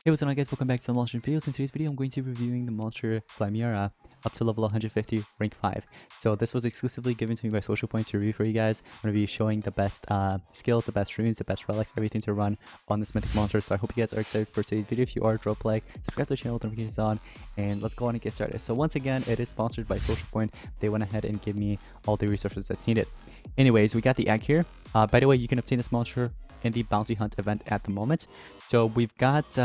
Hey, what's going on, guys? Welcome back to the monster videos. In today's video, I'm going to be reviewing the monster Flameara up to level 150, rank 5. So this was exclusively given to me by Social Point to review for you guys. I'm going to be showing the best skills, the best runes, the best relics, everything to run on this mythic monster. So I hope you guys are excited for today's video. If you are, drop a like, subscribe to the channel, notifications on, and let's go on and get started. So once again, it is sponsored by Social Point. They went ahead and gave me all the resources that's needed. Anyways, we got the egg here. By the way, you can obtain this monster in the bounty hunt event at the moment. So we've got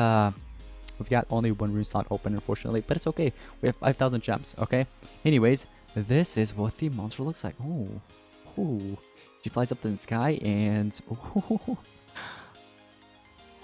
only one rune slot open, unfortunately, but it's okay. We have 5,000 gems. Okay. Anyways, this is what the monster looks like. Oh, she flies up in the sky, and oh,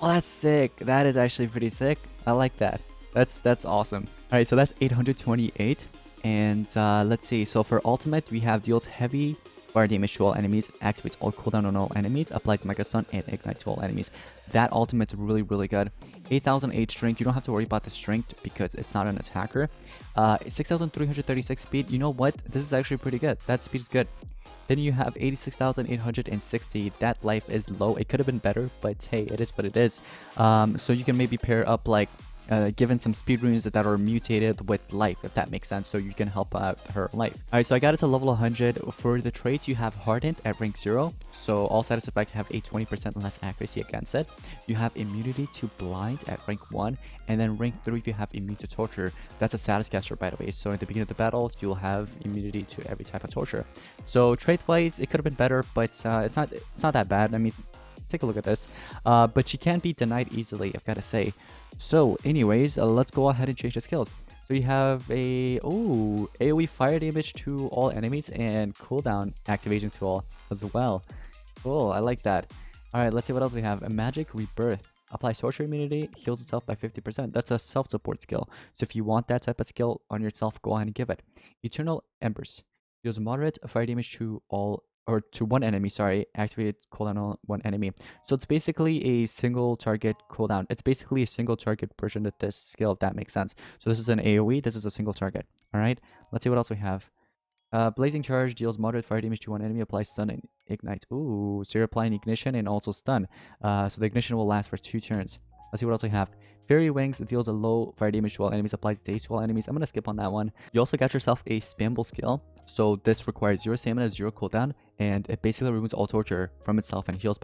that's sick. That is actually pretty sick. I like that. That's awesome. All right, so that's 828, and let's see. So for ultimate, we have deals heavy fire damage to all enemies, activates all cooldown on all enemies, applies mega stun, and ignites to all enemies. That ultimate's really, really good. 8,008 strength. You don't have to worry about the strength because it's not an attacker. 6,336 speed. You know what? This is actually pretty good. That speed is good. Then you have 86,860. That life is low. It could have been better, but hey, it is what it is. So you can maybe pair up like given some speed runes that are mutated with life, if that makes sense, so you can help out her life. Alright, so I got it to level 100. For the traits, you have Hardened at rank 0, so all status effects have a 20% less accuracy against it. You have Immunity to Blind at rank 1, and then rank 3 you have Immune to Torture. That's a status caster, by the way, so at the beginning of the battle, you'll have immunity to every type of torture. So trait-wise, it could have been better, but it's not that bad. I mean, take a look at this. But she can't be denied easily, I've got to say. So anyways, let's go ahead and change the skills. So you have a AoE fire damage to all enemies and cooldown activation to all as well. Cool, I like that. Alright, let's see what else we have. A magic rebirth. Applies torture immunity, heals itself by 50%. That's a self-support skill. So if you want that type of skill on yourself, go ahead and give it. Eternal Embers. Deals moderate fire damage to all to one enemy, sorry, activate cooldown on one enemy. So it's basically a single target cooldown. It's basically a single target version of this skill, if that makes sense. So this is an AoE, this is a single target. Alright, let's see what else we have. Blazing Charge deals moderate fire damage to one enemy, applies stun and ignites. Ooh, so you're applying ignition and also stun. So the ignition will last for 2 turns. Let's see what else we have. Fairy Wings deals a low fire damage to all enemies, applies daze to all enemies. I'm gonna skip on that one. You also got yourself a Spamble skill. So this requires 0 stamina, 0 cooldown, and it basically removes all torture from itself and heals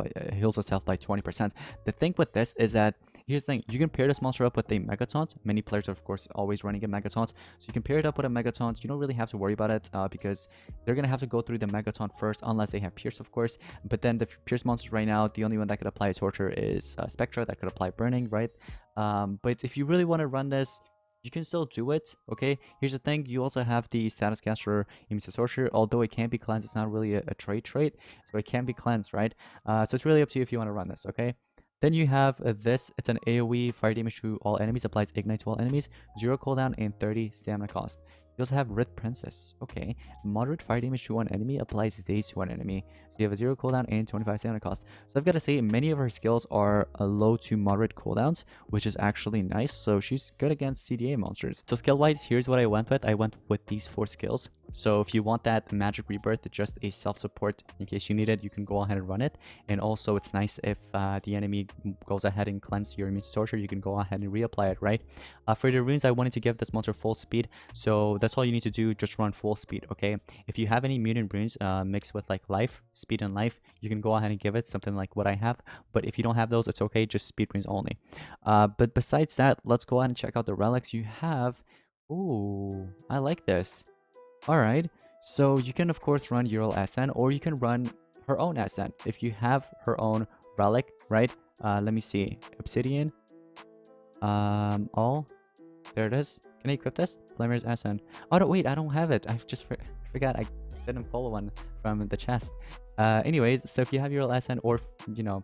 itself by 20%. The thing with this is that, here's the thing, you can pair this monster up with a Mega Taunt. Many players are of course always running a Mega Taunt, so you can pair it up with a Mega Taunt. You don't really have to worry about it because they're gonna have to go through the Mega Taunt first, unless they have Pierce, of course. But then the Pierce monsters right now, the only one that could apply torture is Spectra, that could apply Burning, right? But if you really want to run this, you can still do it. Okay, here's the thing, you also have the status caster Immune to Torture. Although it can be cleansed, it's not really a trait, so it can be cleansed, right? So it's really up to you if you want to run this. Okay, then you have this. It's an AoE fire damage to all enemies, applies ignite to all enemies, 0 cooldown and 30 stamina cost. You also have Red Princess. Okay, moderate fire damage to one enemy, applies daze to one enemy. So you have a 0 cooldown and 25 stamina cost. So I've got to say, many of her skills are low to moderate cooldowns, which is actually nice. So she's good against CDA monsters. So skill wise, here's what I went with. I went with these 4 skills. So if you want that magic rebirth, just a self-support in case you need it, you can go ahead and run it. And also it's nice if the enemy goes ahead and cleanse your immune to torture, you can go ahead and reapply it, right? For the runes, I wanted to give this monster full speed, so that's all you need to do, just run full speed. Okay, if you have any mutant runes mixed with like life, speed and life, you can go ahead and give it something like what I have. But if you don't have those, it's okay, just speed runes only. But besides that, let's go ahead and check out the relics. You have, ooh, I like this. All right, so you can of course run Ural SN, or you can run her own SN if you have her own relic, right? Let me see, Obsidian, all, there it is. Can I equip this? Flameara's SN. Oh no, wait, I don't have it. I just forgot. I didn't pull one from the chest. Anyways, so if you have Ural SN, or you know,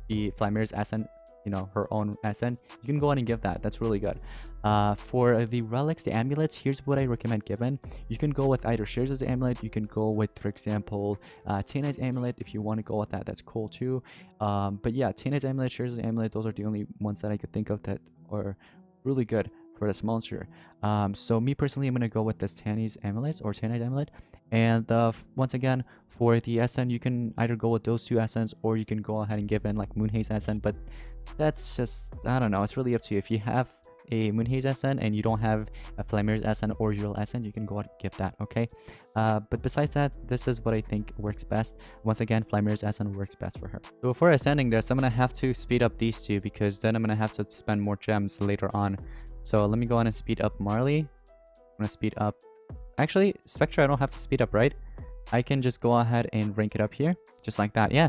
the Flameara's SN, you know, her own SN, you can go on and give that. That's really good. For the relics, the amulets, here's what I recommend giving. You can go with either Shears' amulet, you can go with, for example, Tina's amulet. If you want to go with that, that's cool too. But yeah, Tina's amulet, Shears' amulet, those are the only ones that I could think of that are really good for this monster. So me personally, I'm gonna go with this Tanny's Amulet or Tanny's Amulet. And once again, for the SN, you can either go with those two SNs or you can go ahead and give in like Moonhaze SN, but that's just, I don't know, it's really up to you. If you have a Moonhaze SN and you don't have a Flameara's SN or Ural SN, you can go ahead and give that, okay? But besides that, this is what I think works best. Once again, Flameara's SN works best for her. So before ascending this, I'm gonna have to speed up these two because then I'm gonna have to spend more gems later on. So let me go on and speed up Marley. I'm gonna speed up... Actually, Spectre, I don't have to speed up, right? I can just go ahead and rank it up here, just like that, yeah.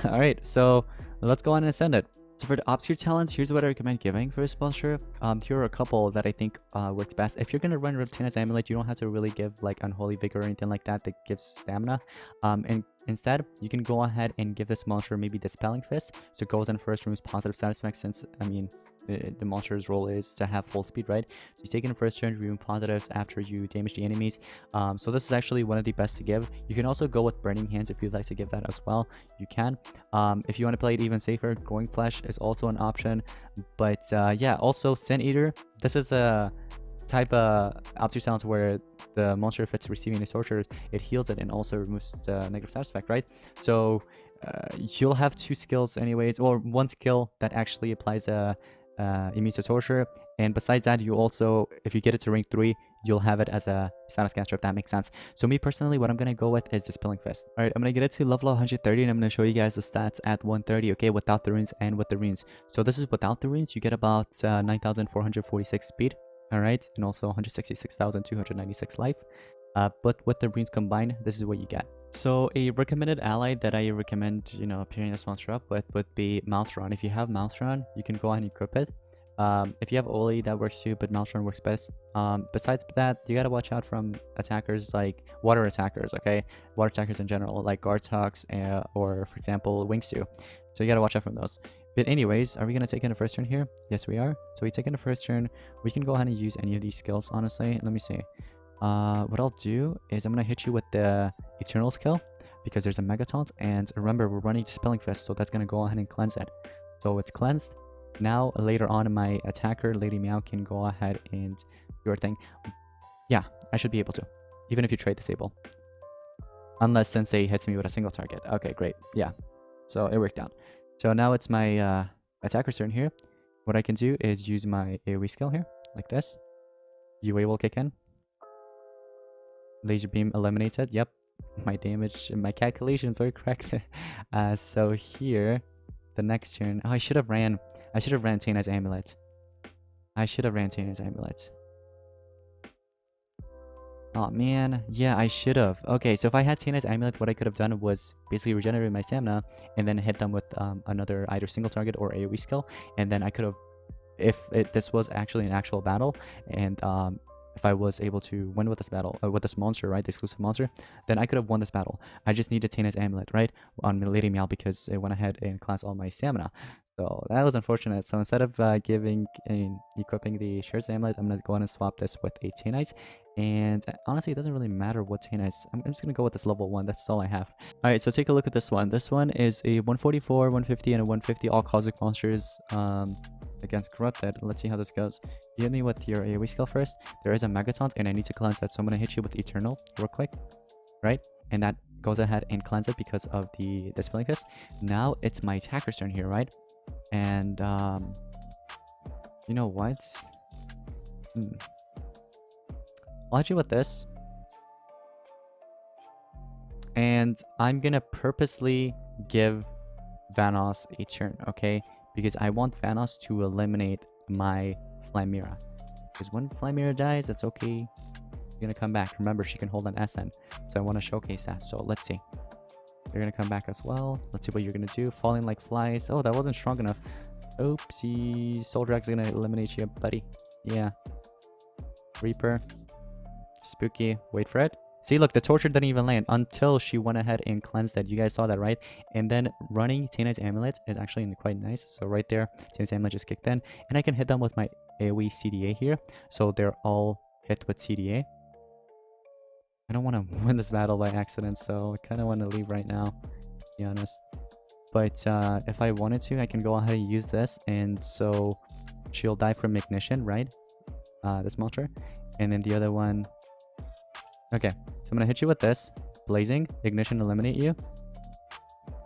Alright, so let's go on and ascend it. So for the obscure talents, here's what I recommend giving for this monster. Here are a couple that I think works best. If you're gonna run Reptina's Amulet, you don't have to really give like Unholy Vigor or anything like that gives stamina. And instead, you can go ahead and give this monster maybe Dispelling Fist, so it goes in first, removes positive status effects, since I mean the monster's role is to have full speed, right? So you take it in first turn, remove positives after you damage the enemies. So this is actually one of the best to give. You can also go with Burning Hands if you'd like to give that as well. You can. If you want to play it even safer, Growing Flesh is also an option. But yeah, also Sin Eater. This is a type of obscure talents where the monster, if it's receiving a torture, it heals it and also removes the negative status effect, right? So you'll have two skills anyways, or one skill that actually applies a immune to torture, and besides that, you also, if you get it to rank 3, you'll have it as a status caster, if that makes sense. So me personally, what I'm gonna go with is Dispelling Fist. All right, I'm gonna get it to level 130, and I'm gonna show you guys the stats at 130, okay, without the runes and with the runes. So this is without the runes. You get about 9,446 speed, all right, and also 166,296 life. But with the runes combined, this is what you get. So a recommended ally that I recommend, you know, pairing this monster up with would be Maelstrom. If you have Maelstrom, you can go ahead and equip it. If you have Oli, that works too, but Maelstrom works best. Besides that, you gotta watch out from attackers like water attackers, okay? Water attackers in general, like Guardhawks or, for example, Wingsu. So you gotta watch out from those. But anyways, are we gonna take in a first turn here? Yes, we are. So we take in a first turn. We can go ahead and use any of these skills, honestly. Let me see. What I'll do is I'm gonna hit you with the Eternal skill because there's a Mega Taunt, and remember we're running Dispelling Fist, so that's gonna go ahead and cleanse it. So it's cleansed. Now later on, my attacker Lady Meow can go ahead and do your thing. Yeah, I should be able to, even if you trade disable, unless Sensei hits me with a single target. Okay, great. Yeah, so it worked out. So now it's my attacker's turn here. What I can do is use my AoE skill here, like this. UA will kick in. Laser beam eliminated. Yep, my damage and my calculations were correct. So here, the next turn. Oh, I should have ran Tana's Amulet. Oh man, yeah, I should have. Okay, so if I had Tana's Amulet, what I could have done was basically regenerate my stamina and then hit them with another either single target or AoE skill, and then I could have, if this was actually an actual battle, and if I was able to win with this battle, with this monster, right, the exclusive monster, then I could have won this battle. I just needed Tana's Amulet, right, on Lady Meow because it went ahead and cleansed all my stamina. So that was unfortunate. So instead of equipping the Share's Amulet, I'm going to go ahead and swap this with a Tanite. And honestly, it doesn't really matter what Tanite. I'm just going to go with this level 1. That's all I have. Alright, so take a look at this one. This one is a 144, 150, and a 150 all cosmic monsters against Corrupted. Let's see how this goes. You hit me with your AoE skill first. There is a Mega Taunt, and I need to cleanse that. So I'm going to hit you with Eternal real quick. Right? And that goes ahead and cleanse it because of the Dispelling Fist. Now it's my attacker's turn here, right? And you know what? I'll hit you with this. And I'm gonna purposely give Vanoss a turn, okay? Because I want Vanoss to eliminate my Flameara. Because when Flameara dies, it's okay. She's gonna come back. Remember, she can hold an SN. So I want to showcase that. So let's see. You're gonna come back as well. Let's see what you're gonna do. Falling like flies. Oh, that wasn't strong enough. Oopsie. Soul Drag's gonna eliminate you, buddy. Yeah. Reaper. Spooky. Wait for it. See, look, the torture didn't even land until she went ahead and cleansed it. You guys saw that, right? And then running Tana's Amulet is actually quite nice. So right there, Tana's Amulet just kicked in. And I can hit them with my AoE CDA here. So they're all hit with CDA. I don't want to win this battle by accident, so I kind of want to leave right now, to be honest. But if I wanted to, I can go ahead and use this, and so she'll die from ignition, right? this monster. And then the other one... Okay, so I'm gonna hit you with this. Blazing, Ignition, eliminate you.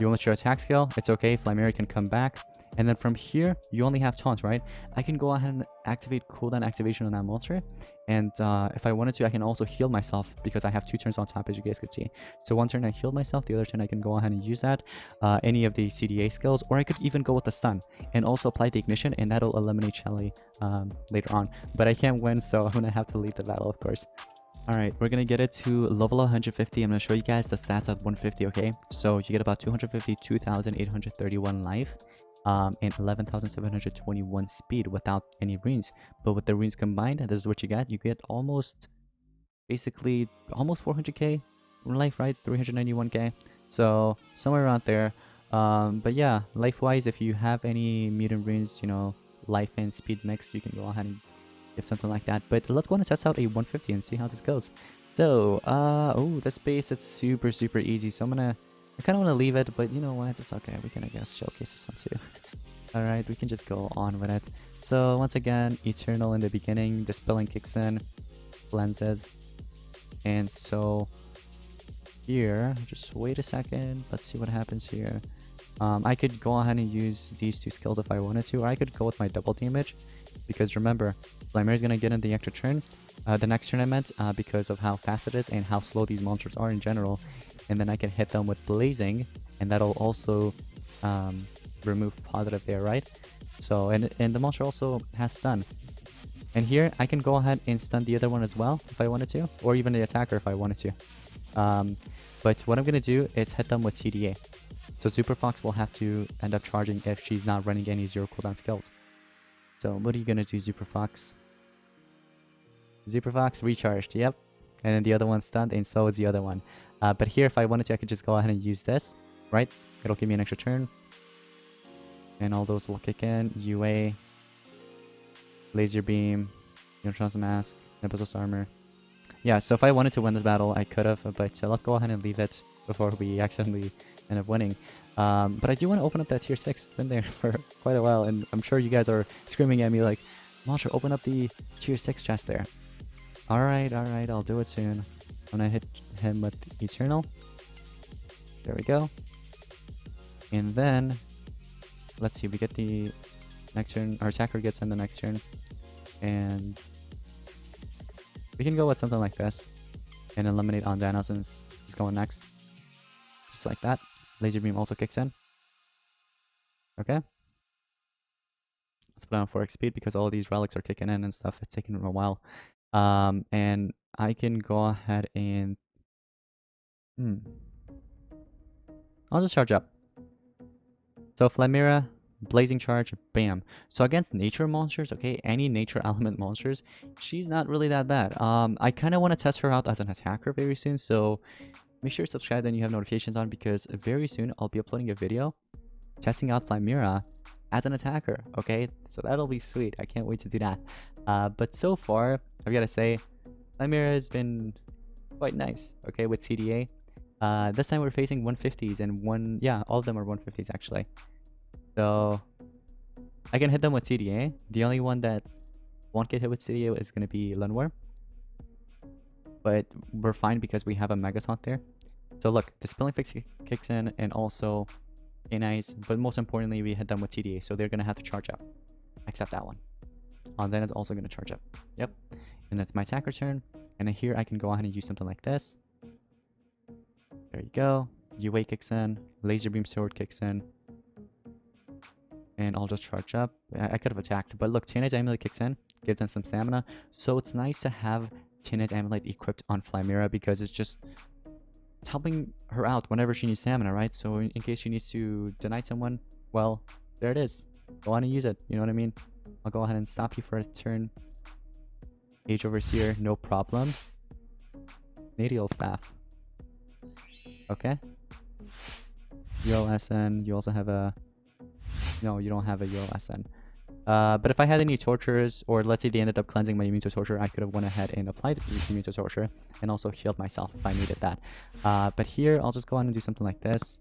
You only share attack skill. It's okay, Flameara can come back. And then from here, you only have taunt, right? I can go ahead and activate cooldown activation on that monster. And if I wanted to, I can also heal myself because I have 2 turns on top, as you guys could see. So 1 turn I healed myself, the other turn I can go ahead and use that. Any of the CDA skills, or I could even go with the stun and also apply the ignition, and that'll eliminate Shelly later on. But I can't win, so I'm gonna have to leave the battle, of course. Alright, we're gonna get it to level 150. I'm gonna show you guys the stats at 150, okay? So you get about 252,831 life, and 11,721 speed without any runes. But with the runes combined, this is what you get. You get almost, basically, almost 400k life, right? 391k. So somewhere around there. But yeah, life-wise, if you have any mutant runes, you know, life and speed mix, you can go ahead and if something like that. But let's go and test out a 150 and see how this goes. So oh, this base, it's super easy, so I kind of want to leave it, but you know what, it's okay, we can I guess showcase this one too. All right, we can just go on with it. So once again, Eternal in the beginning, Dispelling kicks in, cleanses, and so here, just wait a second, let's see what happens here. I could go ahead and use these 2 skills if I wanted to, or I could go with my double damage. Because remember, Flameara is going to get in the extra turn, the next turn I meant, because of how fast it is and how slow these monsters are in general. And then I can hit them with Blazing, and that'll also remove positive there, right? So, and the monster also has stun. And here, I can go ahead and stun the other one as well, if I wanted to, or even the attacker if I wanted to. But what I'm going to do is hit them with CDA. So Super Fox will have to end up charging if she's not running any 0 cooldown skills. So what are you gonna do, Super Fox? Super Fox recharged, yep. And then the other one stunned, and so is the other one. But here, if I wanted to, I could just go ahead and use this, right? It'll give me an extra turn. And all those will kick in. UA, Laser Beam, Neutron's Mask, Nebulos Armor. Yeah, so if I wanted to win this battle, I could have, but let's go ahead and leave it before we accidentally end up winning. But I do want to open up that tier 6. It's been there for quite a while, and I'm sure you guys are screaming at me like, Monster, open up the tier 6 chest there. Alright, I'll do it soon. I'm gonna hit him with Eternal. There we go. And then, let's see, we get the next turn, our attacker gets in the next turn, and we can go with something like this, and eliminate Ondana since he's going next. Just like that. Laser Beam also kicks in. Okay. Let's put on 4x speed because all these relics are kicking in and stuff. It's taking a while. And I can go ahead and... I'll just charge up. So Flameara, Blazing Charge, bam. So against nature monsters, okay, any nature element monsters, she's not really that bad. I kind of want to test her out as an attacker very soon, so make sure to subscribe and you have notifications on because very soon I'll be uploading a video testing out Flameara as an attacker, okay? So that'll be sweet. I can't wait to do that. But so far, I've got to say, Flameara has been quite nice, okay, with CDA. This time we're facing 150s and all of them are 150s actually. So I can hit them with CDA. The only one that won't get hit with CDA is going to be Lunwar. But we're fine because we have a Mega Taunt there. So look, the Dispelling kicks in and also Ice, but most importantly, we hit them with TDA, so they're going to have to charge up. Except that one. Then it's also going to charge up. Yep. And that's my attacker turn. And then here I can go ahead and use something like this. There you go. UA kicks in. Laser Beam Sword kicks in. And I'll just charge up. I could have attacked, but look, Teenage Amulet kicks in. Gives in some stamina. So it's nice to have Teenage Amulet equipped on Flameara because it's helping her out whenever she needs stamina, right? So in case she needs to deny someone, well, there it is. Go on and use it. You know what I mean? I'll go ahead and stop you for a turn. Age Overseer, no problem. Nadial Staff. Okay. ULSN, you also have a... No, you don't have a ULSN. But if I had any tortures, or let's say they ended up cleansing my immune to torture, I could have went ahead and applied immune to torture and also healed myself if I needed that. But here, I'll just go on and do something like this.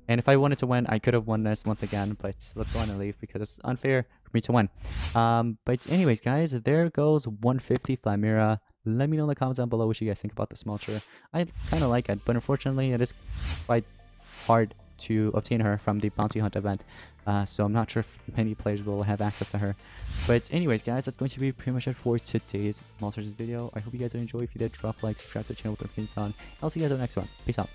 And if I wanted to win, I could have won this once again, but let's go on and leave because it's unfair me to win. But anyways, guys, there goes 150 Flameara. Let me know in the comments down below what you guys think about the smelter. I kind of like it, but unfortunately, it is quite hard to obtain her from the bounty hunt event. So I'm not sure if many players will have access to her. But anyways, guys, that's going to be pretty much it for today's Monsters video. I hope you guys enjoyed. If you did, drop a like, subscribe to the channel with notifications on. I'll see you guys on the next one. Peace out.